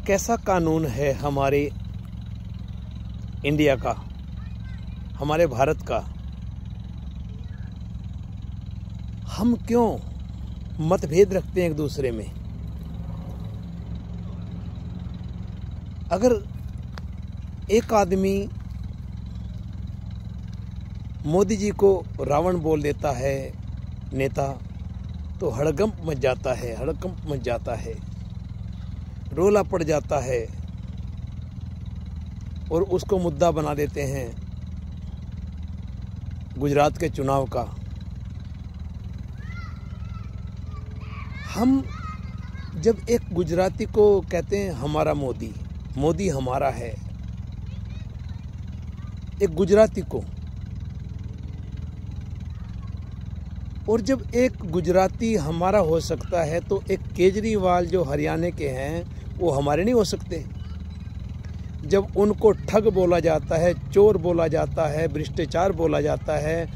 कैसा कानून है हमारे इंडिया का, हमारे भारत का। हम क्यों मतभेद रखते हैं एक दूसरे में। अगर एक आदमी मोदी जी को रावण बोल देता है नेता, तो हड़कंप मच जाता है, हड़कंप मच जाता है, रोला पड़ जाता है और उसको मुद्दा बना देते हैं गुजरात के चुनाव का। हम जब एक गुजराती को कहते हैं हमारा मोदी, मोदी हमारा है, एक गुजराती को, और जब एक गुजराती हमारा हो सकता है तो एक केजरीवाल जो हरियाणा के हैं वो हमारे नहीं हो सकते। जब उनको ठग बोला जाता है, चोर बोला जाता है, भ्रष्टाचार बोला जाता है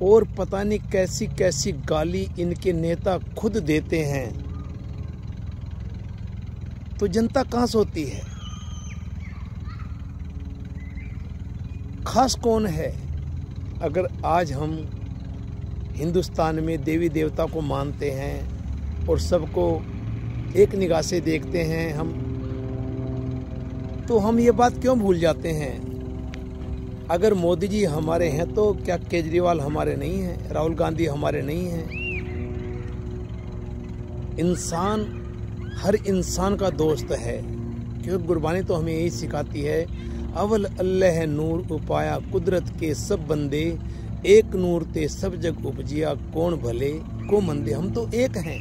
और पता नहीं कैसी कैसी गाली इनके नेता खुद देते हैं, तो जनता कहाँ सोती है। खास कौन है। अगर आज हम हिंदुस्तान में देवी देवता को मानते हैं और सबको एक निगाह से देखते हैं हम, तो हम ये बात क्यों भूल जाते हैं। अगर मोदी जी हमारे हैं तो क्या केजरीवाल हमारे नहीं हैं, राहुल गांधी हमारे नहीं हैं। इंसान हर इंसान का दोस्त है, क्योंकि गुरबानी तो हमें यही सिखाती है, अवल अल्लाह नूर उपाया कुदरत के सब बंदे, एक नूर ते सब जग उपजिया कौन भले को मंदे। हम तो एक हैं।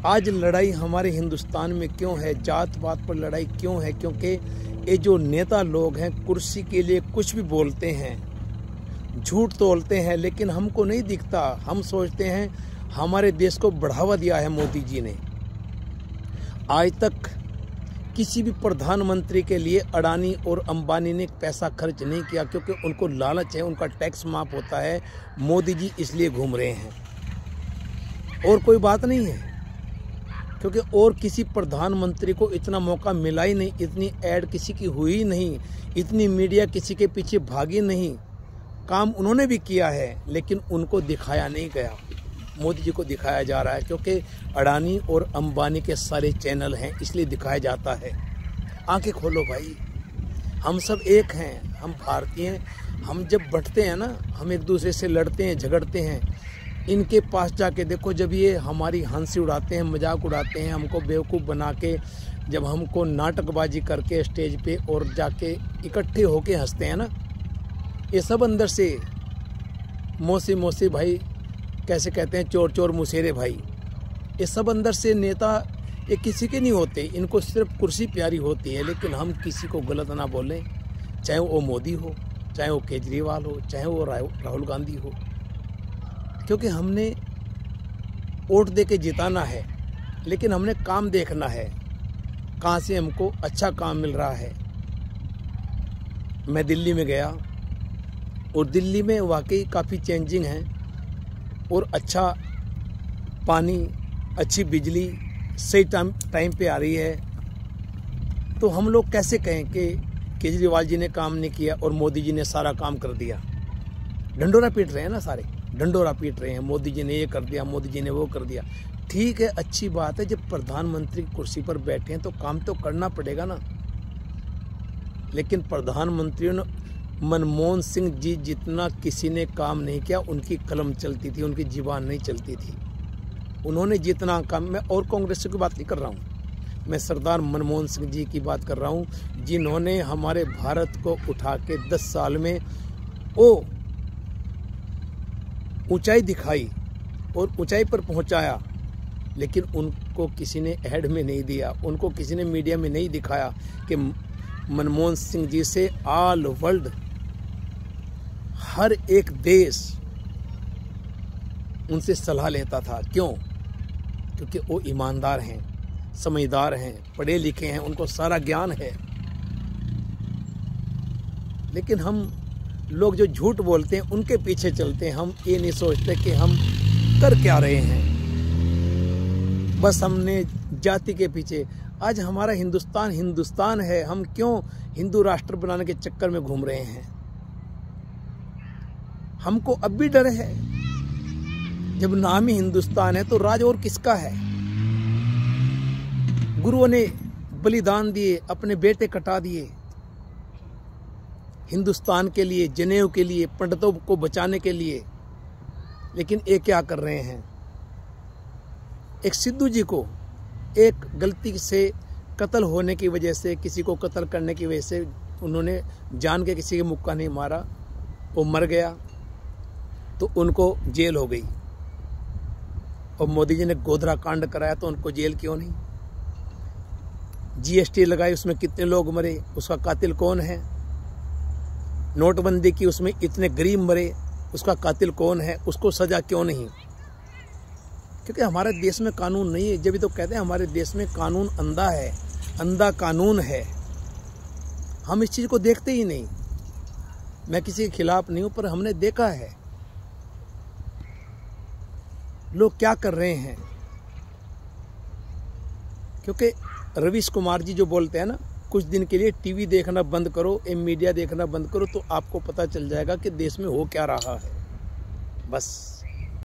आज लड़ाई हमारे हिंदुस्तान में क्यों है, जात पात पर लड़ाई क्यों है, क्योंकि ये जो नेता लोग हैं कुर्सी के लिए कुछ भी बोलते हैं, झूठ तोलते हैं, लेकिन हमको नहीं दिखता। हम सोचते हैं हमारे देश को बढ़ावा दिया है मोदी जी ने। आज तक किसी भी प्रधानमंत्री के लिए अडानी और अंबानी ने पैसा खर्च नहीं किया, क्योंकि उनको लालच है, उनका टैक्स माफ होता है, मोदी जी इसलिए घूम रहे हैं और कोई बात नहीं है। क्योंकि और किसी प्रधानमंत्री को इतना मौका मिला ही नहीं, इतनी ऐड किसी की हुई नहीं, इतनी मीडिया किसी के पीछे भागी नहीं। काम उन्होंने भी किया है लेकिन उनको दिखाया नहीं गया, मोदी जी को दिखाया जा रहा है, क्योंकि अडानी और अंबानी के सारे चैनल हैं इसलिए दिखाया जाता है। आंखें खोलो भाई, हम सब एक हैं, हम भारतीय हैं। हम जब बंटते हैं ना, हम एक दूसरे से लड़ते हैं, झगड़ते हैं। इनके पास जाके देखो, जब ये हमारी हंसी उड़ाते हैं, मजाक उड़ाते हैं, हमको बेवकूफ़ बना के, जब हमको नाटकबाजी करके स्टेज पे और जाके इकट्ठे होके हंसते हैं ना, ये सब अंदर से मौसी मौसी भाई कैसे कहते हैं, चोर चोर मुसेरे भाई, ये सब अंदर से नेता ये किसी के नहीं होते, इनको सिर्फ कुर्सी प्यारी होती है। लेकिन हम किसी को गलत ना बोलें, चाहे वो मोदी हो, चाहे वो केजरीवाल हो, चाहे वो राहुल गांधी हो, क्योंकि हमने वोट दे के जिताना है, लेकिन हमने काम देखना है, कहाँ से हमको अच्छा काम मिल रहा है। मैं दिल्ली में गया और दिल्ली में वाकई काफ़ी चेंजिंग है और अच्छा पानी, अच्छी बिजली सही टाइम पे आ रही है। तो हम लोग कैसे कहें कि केजरीवाल जी ने काम नहीं किया और मोदी जी ने सारा काम कर दिया। ढंडोरा पीट रहे हैं ना, सारे ढंडोरा पीट रहे हैं, मोदी जी ने ये कर दिया, मोदी जी ने वो कर दिया। ठीक है, अच्छी बात है, जब प्रधानमंत्री की कुर्सी पर बैठे हैं तो काम तो करना पड़ेगा ना। लेकिन प्रधानमंत्रियों ने, मनमोहन सिंह जी जितना किसी ने काम नहीं किया, उनकी कलम चलती थी, उनकी जीवान नहीं चलती थी। उन्होंने जितना काम, मैं और कांग्रेस की बात नहीं कर रहा हूँ, मैं सरदार मनमोहन सिंह जी की बात कर रहा हूँ, जिन्होंने हमारे भारत को उठा के 10 साल में वो ऊंचाई दिखाई और ऊंचाई पर पहुंचाया। लेकिन उनको किसी ने ऐड में नहीं दिया, उनको किसी ने मीडिया में नहीं दिखाया कि मनमोहन सिंह जी से ऑल वर्ल्ड, हर एक देश उनसे सलाह लेता था। क्यों? क्योंकि वो ईमानदार हैं, समझदार हैं, पढ़े लिखे हैं, उनको सारा ज्ञान है। लेकिन हम लोग जो झूठ बोलते हैं उनके पीछे चलते हैं, हम ये नहीं सोचते कि हम कर क्या रहे हैं। बस हमने जाति के पीछे, आज हमारा हिंदुस्तान हिंदुस्तान है, हम क्यों हिंदू राष्ट्र बनाने के चक्कर में घूम रहे हैं? हमको अब भी डर है। जब नाम ही हिंदुस्तान है तो राज और किसका है? गुरुओं ने बलिदान दिए, अपने बेटे कटा दिए हिंदुस्तान के लिए, जनेऊ के लिए, पंडितों को बचाने के लिए। लेकिन ये क्या कर रहे हैं? एक सिद्धू जी को एक गलती से कत्ल होने की वजह से, किसी को कत्ल करने की वजह से उन्होंने जान के किसी के मुक्का नहीं मारा, वो मर गया तो उनको जेल हो गई। और मोदी जी ने गोधरा कांड कराया तो उनको जेल क्यों नहीं? जीएसटी लगाई, उसमें कितने लोग मरे, उसका कातिल कौन है? नोटबंदी की, उसमें इतने गरीब मरे, उसका कातिल कौन है? उसको सजा क्यों नहीं? क्योंकि हमारे देश में कानून नहीं है। जब तो कहते हैं हमारे देश में कानून अंधा है, अंधा कानून है। हम इस चीज को देखते ही नहीं। मैं किसी के खिलाफ नहीं हूं, पर हमने देखा है लोग क्या कर रहे हैं। क्योंकि रवीश कुमार जी जो बोलते हैं ना, कुछ दिन के लिए टीवी देखना बंद करो, मीडिया देखना बंद करो, तो आपको पता चल जाएगा कि देश में हो क्या रहा है। बस।